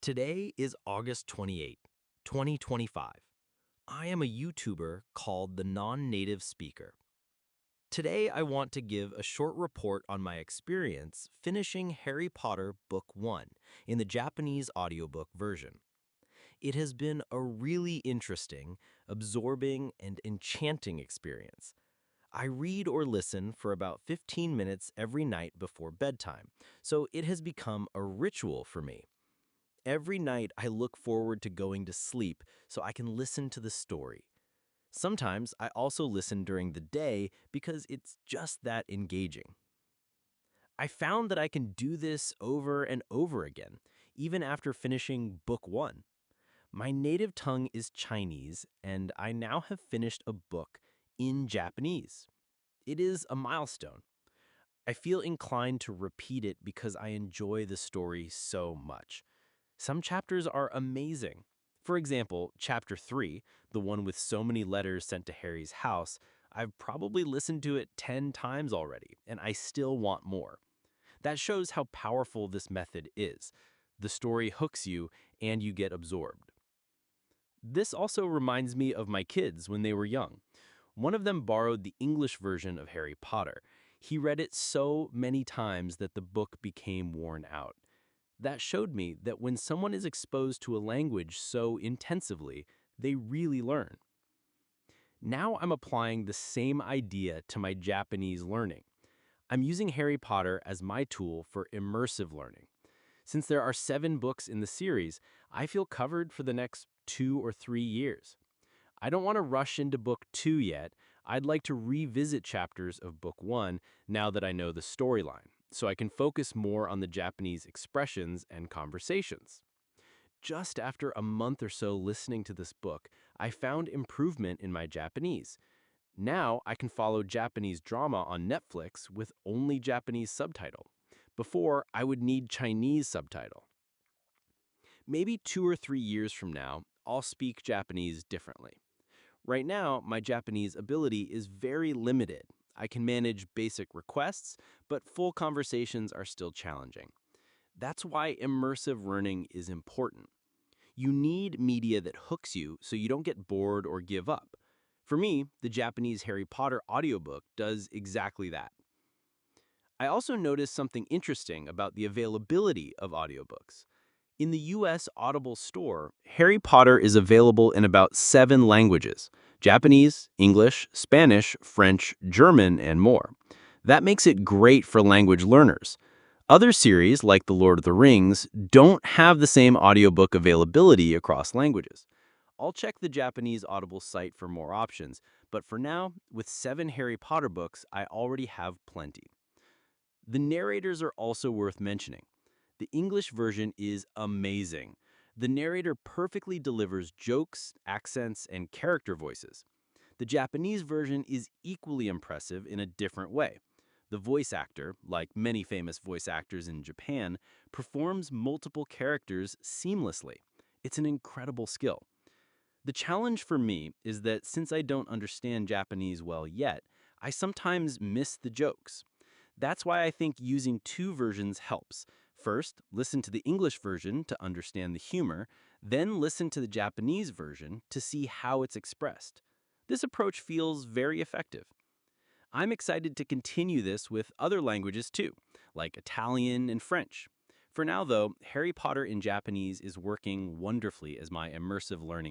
Today is August 28, 2025. I am a YouTuber called the Non-Native Speaker. Today, I want to give a short report on my experience finishing Harry Potter Book 1 in the Japanese audiobook version. It has been a really interesting, absorbing, and enchanting experience. I read or listen for about 15 minutes every night before bedtime, so it has become a ritual for me. Every night, I look forward to going to sleep so I can listen to the story. Sometimes I also listen during the day because it's just that engaging. I found that I can do this over and over again, even after finishing book 1. My native tongue is Chinese, and I now have finished a book in Japanese. It is a milestone. I feel inclined to repeat it because I enjoy the story so much. Some chapters are amazing. For example, chapter 3, the one with so many letters sent to Harry's house, I've probably listened to it 10 times already, and I still want more. That shows how powerful this method is. The story hooks you, and you get absorbed. This also reminds me of my kids when they were young. One of them borrowed the English version of Harry Potter. He read it so many times that the book became worn out. That showed me that when someone is exposed to a language so intensively, they really learn. Now I'm applying the same idea to my Japanese learning. I'm using Harry Potter as my tool for immersive learning. Since there are 7 books in the series, I feel covered for the next 2 or 3 years. I don't want to rush into book 2 yet. I'd like to revisit chapters of book 1 now that I know the storyline, so I can focus more on the Japanese expressions and conversations. Just after a month or so listening to this book, I found improvement in my Japanese. Now I can follow Japanese drama on Netflix with only Japanese subtitle. Before, I would need Chinese subtitle. Maybe 2 or 3 years from now, I'll speak Japanese differently. Right now, my Japanese ability is very limited. I can manage basic requests, but full conversations are still challenging. That's why immersive learning is important. You need media that hooks you so you don't get bored or give up. For me, the Japanese Harry Potter audiobook does exactly that. I also noticed something interesting about the availability of audiobooks. In the US Audible store, Harry Potter is available in about 7 languages: Japanese, English, Spanish, French, German, and more. That makes it great for language learners. Other series, like The Lord of the Rings, don't have the same audiobook availability across languages. I'll check the Japanese Audible site for more options, but for now, with 7 Harry Potter books, I already have plenty. The narrators are also worth mentioning. The English version is amazing. The narrator perfectly delivers jokes, accents, and character voices. The Japanese version is equally impressive in a different way. The voice actor, like many famous voice actors in Japan, performs multiple characters seamlessly. It's an incredible skill. The challenge for me is that since I don't understand Japanese well yet, I sometimes miss the jokes. That's why I think using 2 versions helps. First, listen to the English version to understand the humor, then listen to the Japanese version to see how it's expressed. This approach feels very effective. I'm excited to continue this with other languages too, like Italian and French. For now, though, Harry Potter in Japanese is working wonderfully as my immersive learning